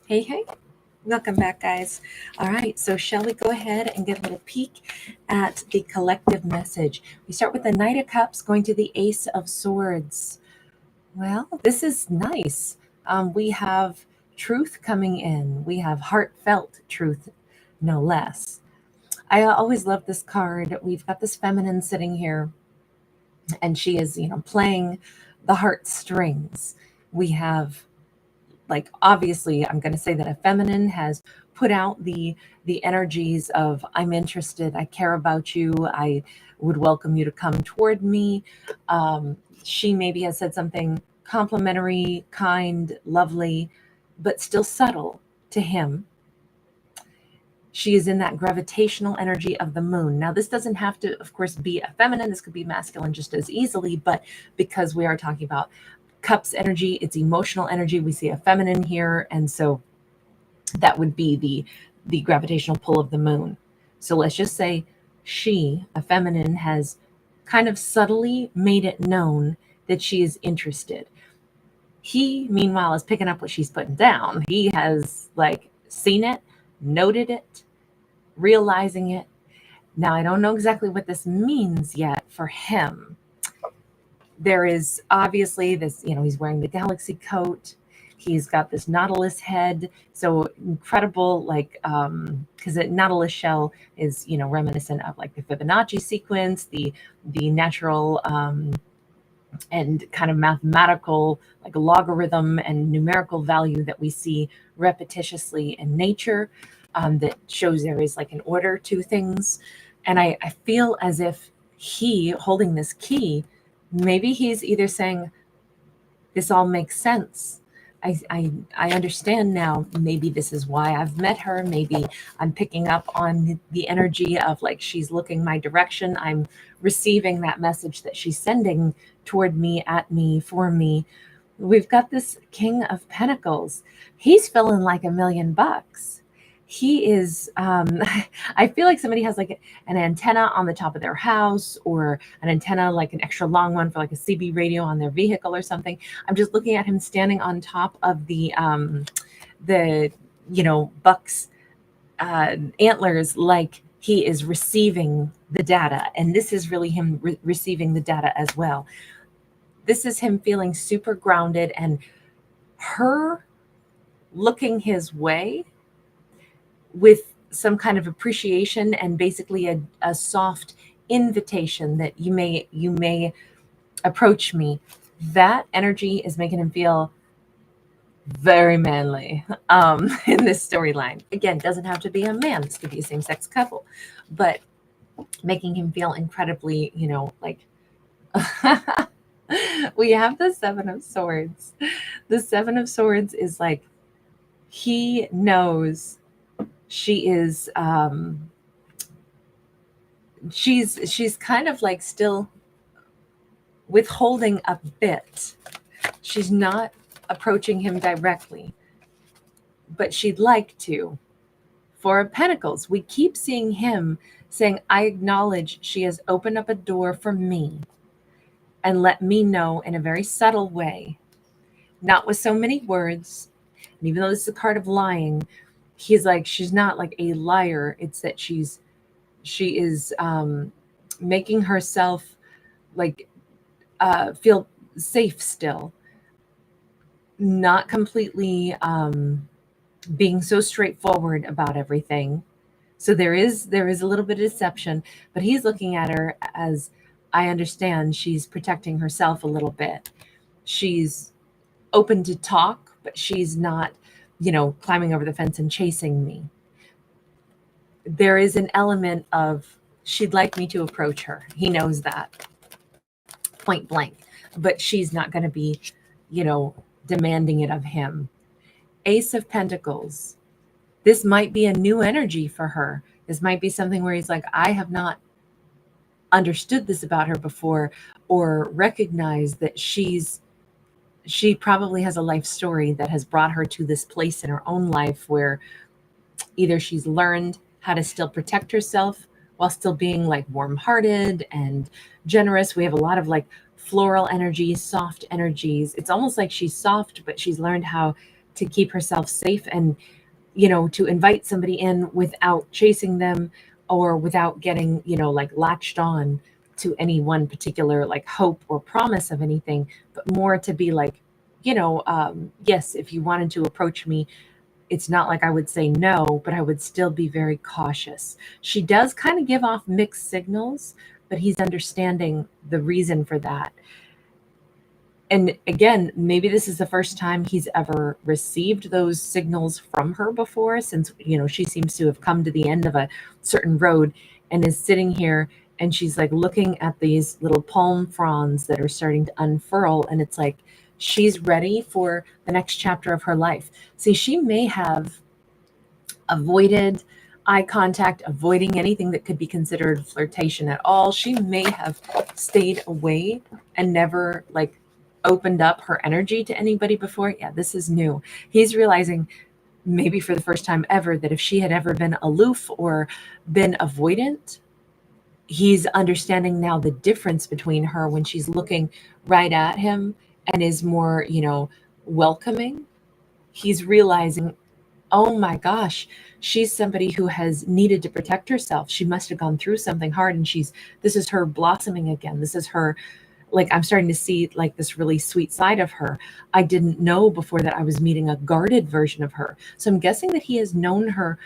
Hey, hey, welcome back, guys. All right, so shall we go ahead and get a little peek at the collective message? We start with the Knight of Cups going to the Ace of Swords. Well, this is nice. We have truth coming in, we have heartfelt truth, no less. I always love this card. We've got this feminine sitting here, and she is, playing the heartstrings. We have, like, obviously I'm going to say that a feminine has put out the energies of I'm interested, I care about you, I would welcome you to come toward me. She maybe has said something complimentary, kind, lovely, but still subtle to him. She is in that gravitational energy of the moon. Now, this doesn't have to, of course, be a feminine. This could be masculine just as easily, but because we are talking about cups energy, it's emotional energy. We see a feminine here, and so that would be the gravitational pull of the moon. So let's just say she, a feminine, has kind of subtly made it known that she is interested. He, meanwhile, is picking up what she's putting down. He has, like, seen it, noted it, realizing it. Now, I don't know exactly what this means yet for him. There is obviously this, he's wearing the galaxy coat. He's got this nautilus head. So incredible, like, because a nautilus shell is, reminiscent of like the Fibonacci sequence, the natural and kind of mathematical, like logarithm and numerical value that we see repetitiously in nature, that shows there is like an order to things. And I feel as if he holding this key, maybe he's either saying, this all makes sense. I understand now. Maybe this is why I've met her. Maybe I'm picking up on the energy of like she's looking my direction. I'm receiving that message that she's sending toward me, at me, for me. We've got this King of Pentacles. He's feeling like $1,000,000. He is, I feel like somebody has like an antenna on the top of their house, or an antenna, like an extra long one for like a CB radio on their vehicle or something. I'm just looking at him standing on top of the, buck's antlers, like he is receiving the data. And this is really him receiving the data as well. This is him feeling super grounded, and her looking his way with some kind of appreciation, and basically a soft invitation that you may approach me. That energy is making him feel very manly in this storyline. Again, doesn't have to be a man. This could be a same-sex couple, but making him feel incredibly, like we have the Seven of Swords. The Seven of Swords is like, he knows she is she's kind of like still withholding a bit. She's not approaching him directly, but she'd like to. Four of Pentacles, we keep seeing him saying, I acknowledge she has opened up a door for me and let me know in a very subtle way, not with so many words. And even though this is a card of lying, he's like, she's not like a liar. It's that she is making herself like feel safe still, not completely being so straightforward about everything. So there is a little bit of deception, but he's looking at her as, I understand she's protecting herself a little bit. She's open to talk, but she's not, climbing over the fence and chasing me. There is an element of, she'd like me to approach her. He knows that point blank, but she's not going to be, demanding it of him. Ace of Pentacles. This might be a new energy for her. This might be something where he's like, I have not understood this about her before, or recognized that she probably has a life story that has brought her to this place in her own life where either she's learned how to still protect herself while still being like warm-hearted and generous. We have a lot of like floral energies, soft energies. It's almost like she's soft, but she's learned how to keep herself safe and, to invite somebody in without chasing them or without getting, like latched on to any one particular like hope or promise of anything, but more to be like, yes, if you wanted to approach me, it's not like I would say no, but I would still be very cautious. She does kind of give off mixed signals, but he's understanding the reason for that. And again, maybe this is the first time he's ever received those signals from her before, since, she seems to have come to the end of a certain road and is sitting here and she's like looking at these little palm fronds that are starting to unfurl. And it's like, she's ready for the next chapter of her life. See, she may have avoided eye contact, avoiding anything that could be considered flirtation at all. She may have stayed away and never like opened up her energy to anybody before. Yeah, this is new. He's realizing maybe for the first time ever that if she had ever been aloof or been avoidant, he's understanding now the difference between her when she's looking right at him and is more, welcoming. He's realizing, oh my gosh, she's somebody who has needed to protect herself. She must have gone through something hard, and this is her blossoming again. This is her, like, I'm starting to see like this really sweet side of her. I didn't know before that I was meeting a guarded version of her. So I'm guessing that he has known her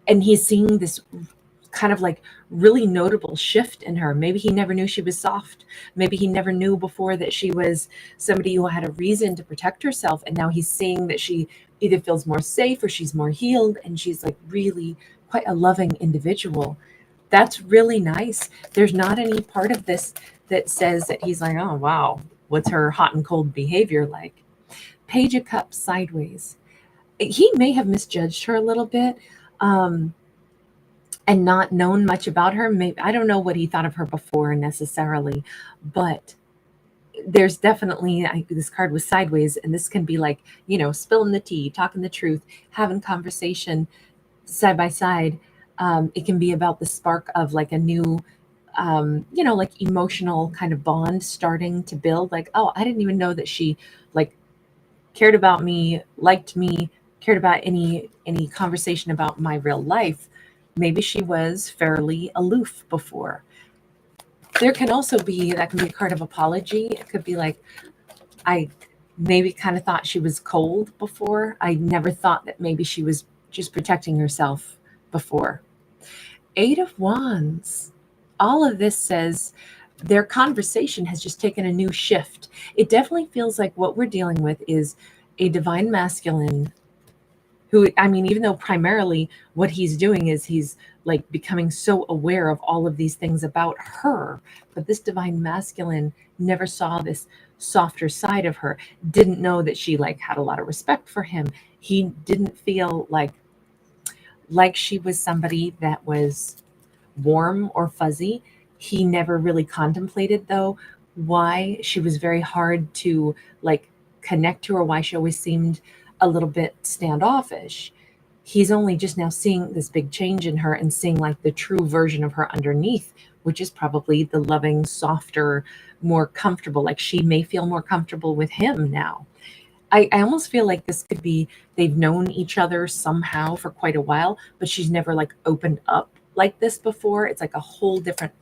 and he's seeing this kind of like really notable shift in her. Maybe he never knew she was soft. Maybe he never knew before that she was somebody who had a reason to protect herself. And now he's seeing that she either feels more safe or she's more healed. And she's like really quite a loving individual. That's really nice. There's not any part of this that says that he's like, oh, wow, what's her hot and cold behavior like? Page of Cups sideways. He may have misjudged her a little bit. And not known much about her. Maybe, I don't know what he thought of her before necessarily, but there's definitely, this card was sideways, and this can be like, spilling the tea, talking the truth, having conversation side by side. It can be about the spark of like a new, like emotional kind of bond starting to build. Like, oh, I didn't even know that she like cared about me, liked me, cared about any conversation about my real life. Maybe she was fairly aloof before. There can also be, that can be a card of apology. It could be like, I maybe kind of thought she was cold before. I never thought that maybe she was just protecting herself before. 8 of Wands. All of this says their conversation has just taken a new shift. It definitely feels like what we're dealing with is a divine masculine who, I mean, even though primarily what he's doing is he's like becoming so aware of all of these things about her, but this divine masculine never saw this softer side of her, didn't know that she like had a lot of respect for him. He didn't feel like she was somebody that was warm or fuzzy. He never really contemplated though why she was very hard to like connect to, or why she always seemed a little bit standoffish. He's only just now seeing this big change in her and seeing like the true version of her underneath, which is probably the loving, softer, more comfortable. Like she may feel more comfortable with him now. I almost feel like this could be they've known each other somehow for quite a while, but she's never like opened up like this before. It's like a whole different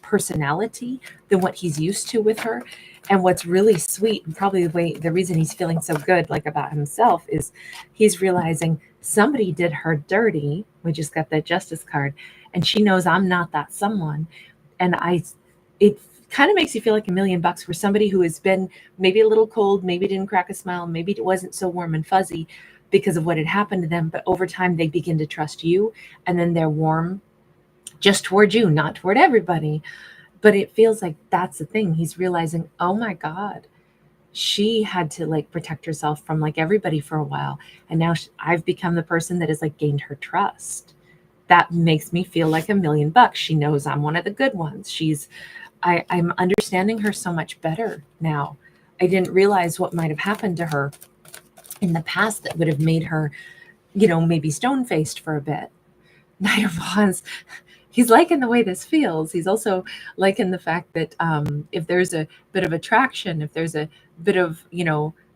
personality than what he's used to with her. And what's really sweet, and probably the reason he's feeling so good like about himself, is he's realizing somebody did her dirty. We just got that Justice card, and she knows I'm not that someone. And it kind of makes you feel like $1,000,000 for somebody who has been maybe a little cold, maybe didn't crack a smile, maybe it wasn't so warm and fuzzy because of what had happened to them. But over time, they begin to trust you, and then they're warm just toward you, not toward everybody. But it feels like that's the thing. He's realizing, oh my God, she had to like protect herself from like everybody for a while. And now I've become the person that has like gained her trust. That makes me feel like $1,000,000. She knows I'm one of the good ones. I'm understanding her so much better now. I didn't realize what might have happened to her in the past that would have made her, maybe stone-faced for a bit. Knight of Wands. He's liking the way this feels. He's also liking the fact that if there's a bit of attraction, if there's a bit of,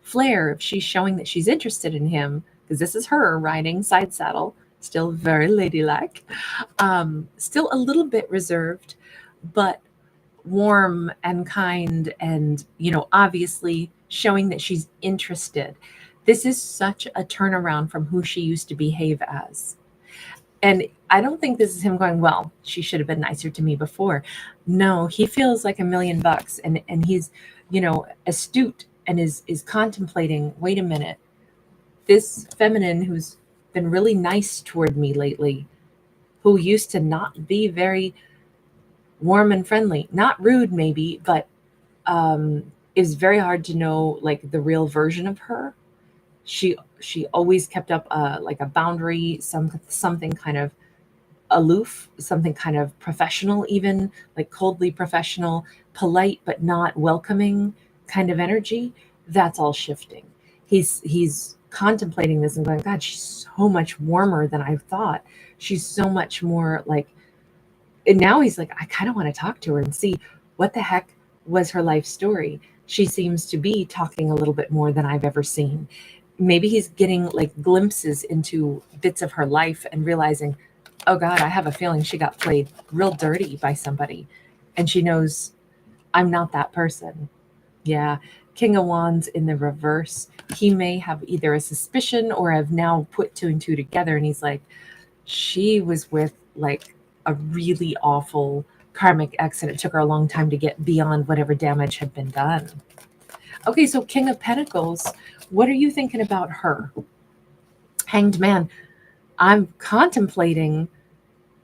flair, if she's showing that she's interested in him, because this is her riding side saddle, still very ladylike, still a little bit reserved, but warm and kind, and obviously showing that she's interested. This is such a turnaround from who she used to behave as. And I don't think this is him going, well, she should have been nicer to me before. No, he feels like $1,000,000, and he's, astute, and is contemplating, wait a minute, this feminine who's been really nice toward me lately, who used to not be very warm and friendly, not rude maybe, but is very hard to know like the real version of her. She always kept up like a boundary, something kind of aloof, something kind of professional, even like coldly professional, polite but not welcoming kind of energy. That's all shifting. He's contemplating this and going, God, she's so much warmer than I thought. She's so much more like, and now he's like, I kind of want to talk to her and see what the heck was her life story. She seems to be talking a little bit more than I've ever seen. Maybe he's getting like glimpses into bits of her life and realizing, oh God, I have a feeling she got played real dirty by somebody. And she knows I'm not that person. Yeah. King of Wands in the reverse. He may have either a suspicion or have now put two and two together. And he's like, she was with like a really awful karmic ex, and it took her a long time to get beyond whatever damage had been done. Okay, so King of Pentacles, what are you thinking about her? Hanged Man, I'm contemplating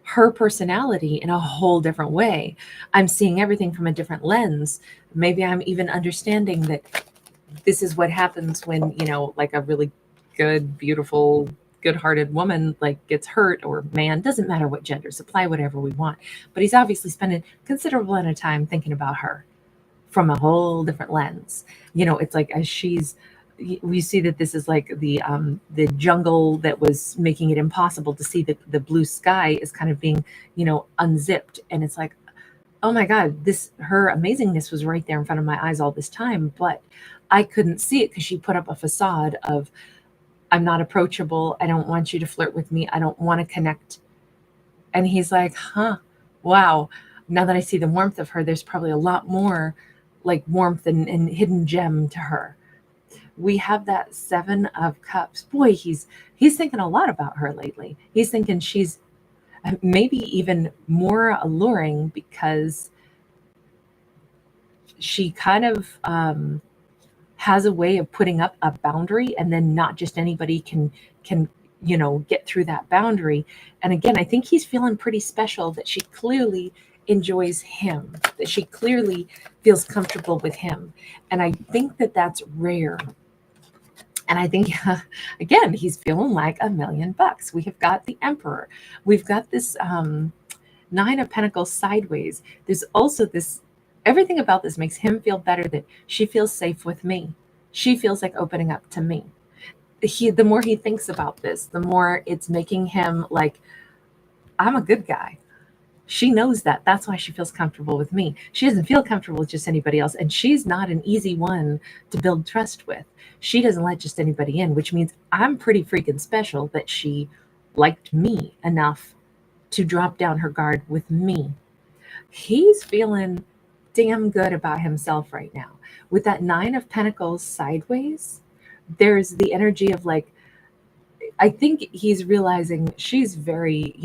her personality in a whole different way. I'm seeing everything from a different lens. Maybe I'm even understanding that this is what happens when, like a really good, beautiful, good-hearted woman like gets hurt, or man, doesn't matter what gender, supply whatever we want. But he's obviously spending considerable amount of time thinking about her from a whole different lens. It's like as we see that this is like the jungle that was making it impossible to see the blue sky is kind of being, unzipped. And it's like, oh my God, her amazingness was right there in front of my eyes all this time, but I couldn't see it because she put up a facade of, I'm not approachable. I don't want you to flirt with me. I don't want to connect. And he's like, wow. Now that I see the warmth of her, there's probably a lot more like warmth and hidden gem to her. We have that 7 of Cups. Boy, he's thinking a lot about her lately. He's thinking she's maybe even more alluring because she kind of has a way of putting up a boundary, and then not just anybody can get through that boundary. And again, I think he's feeling pretty special, that she clearly enjoys him, that she clearly feels comfortable with him. And I think that that's rare. And I think, again, he's feeling like $1,000,000. We have got the Emperor. We've got this 9 of Pentacles sideways. There's also this, everything about this makes him feel better, that she feels safe with me. She feels like opening up to me. The more he thinks about this, the more it's making him like, I'm a good guy. She knows that. That's why she feels comfortable with me. She doesn't feel comfortable with just anybody else. And she's not an easy one to build trust with. She doesn't let just anybody in, which means I'm pretty freaking special that she liked me enough to drop down her guard with me. He's feeling damn good about himself right now. With that 9 of Pentacles sideways, there's the energy of like, I think he's realizing she's very,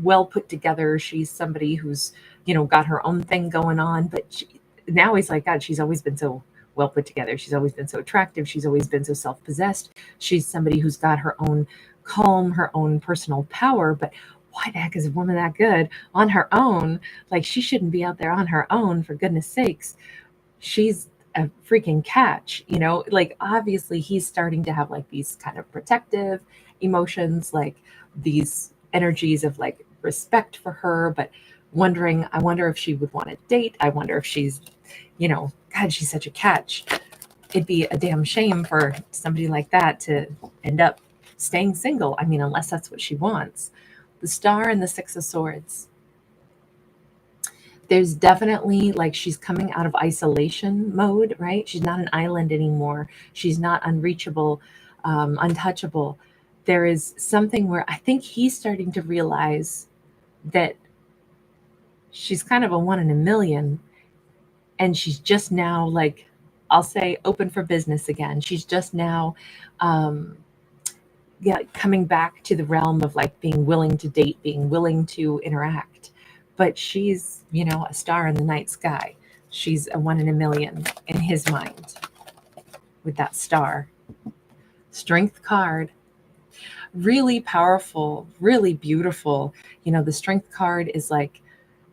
well put together. She's somebody who's, got her own thing going on. But now he's like, God, she's always been so well put together. She's always been so attractive. She's always been so self-possessed. She's somebody who's got her own calm, her own personal power. But why the heck is a woman that good on her own? Like, she shouldn't be out there on her own, for goodness sakes. She's a freaking catch, like obviously he's starting to have like these kind of protective emotions, like these energies of like respect for her, but I wonder if she would want to date. I wonder if she's, God, she's such a catch. It'd be a damn shame for somebody like that to end up staying single. I mean, unless that's what she wants. The Star and the 6 of Swords. There's definitely like she's coming out of isolation mode, right? She's not an island anymore. She's not unreachable, untouchable. There is something where I think he's starting to realize that she's kind of a one in a million, and she's just now, like, I'll say, open for business again. She's just now um, yeah, coming back to the realm of like being willing to date, being willing to interact. But she's, a star in the night sky. She's a one in a million in his mind with that star. Strength card, really powerful, really beautiful. The strength card is like,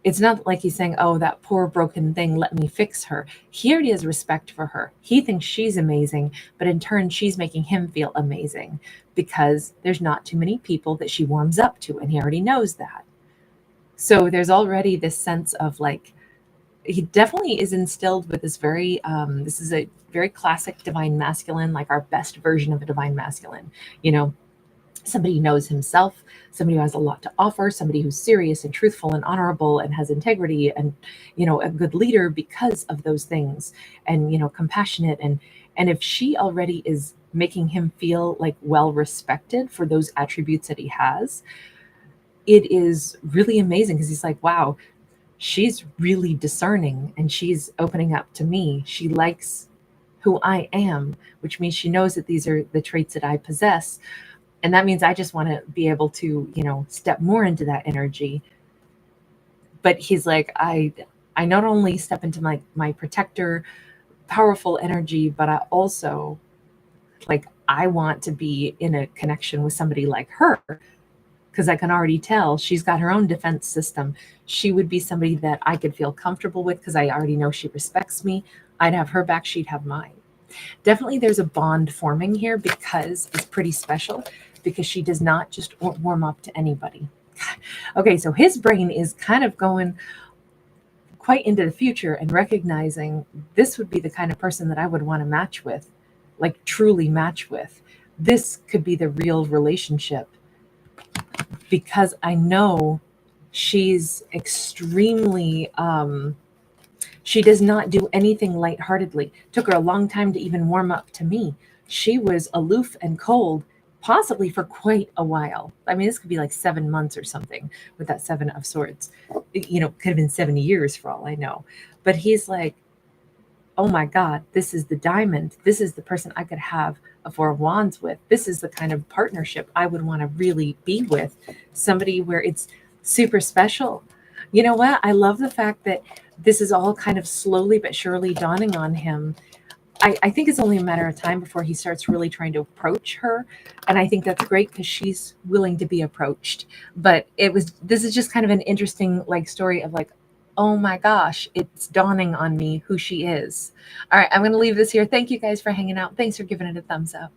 it's not like he's saying, oh, that poor broken thing, let me fix her. He already has respect for her. He thinks she's amazing, but in turn, she's making him feel amazing because there's not too many people that she warms up to, and he already knows that. So there's already this sense of like, he definitely is instilled with this this is a very classic divine masculine, like our best version of a divine masculine, you know, somebody who knows himself, somebody who has a lot to offer, somebody who's serious and truthful and honorable and has integrity and, a good leader because of those things, and, compassionate. And if she already is making him feel like well respected for those attributes that he has, it is really amazing because he's like, wow, she's really discerning and she's opening up to me. She likes who I am, which means she knows that these are the traits that I possess. And that means I just want to be able to, step more into that energy. But he's like, I not only step into my protector, powerful energy, but I also, like, I want to be in a connection with somebody like her, because I can already tell she's got her own defense system. She would be somebody that I could feel comfortable with because I already know she respects me. I'd have her back, she'd have mine. Definitely there's a bond forming here because it's pretty special, because she does not just warm up to anybody. Okay, so his brain is kind of going quite into the future and recognizing this would be the kind of person that I would want to match with, like truly match with. This could be the real relationship, because I know she's extremely she does not do anything lightheartedly. Took her a long time to even warm up to me. She was aloof and cold, possibly for quite a while. I mean, this could be like 7 months or something with that Seven of Swords. Could have been 7 years for all I know. But he's like, oh my God, this is the diamond. This is the person I could have a Four of Wands with. This is the kind of partnership I would want to really be with. Somebody where it's super special. You know what? I love the fact that this is all kind of slowly but surely dawning on him. I think it's only a matter of time before he starts really trying to approach her. And I think that's great because she's willing to be approached. But this is just kind of an interesting like story of like, oh my gosh, it's dawning on me who she is. All right, I'm going to leave this here. Thank you guys for hanging out. Thanks for giving it a thumbs up.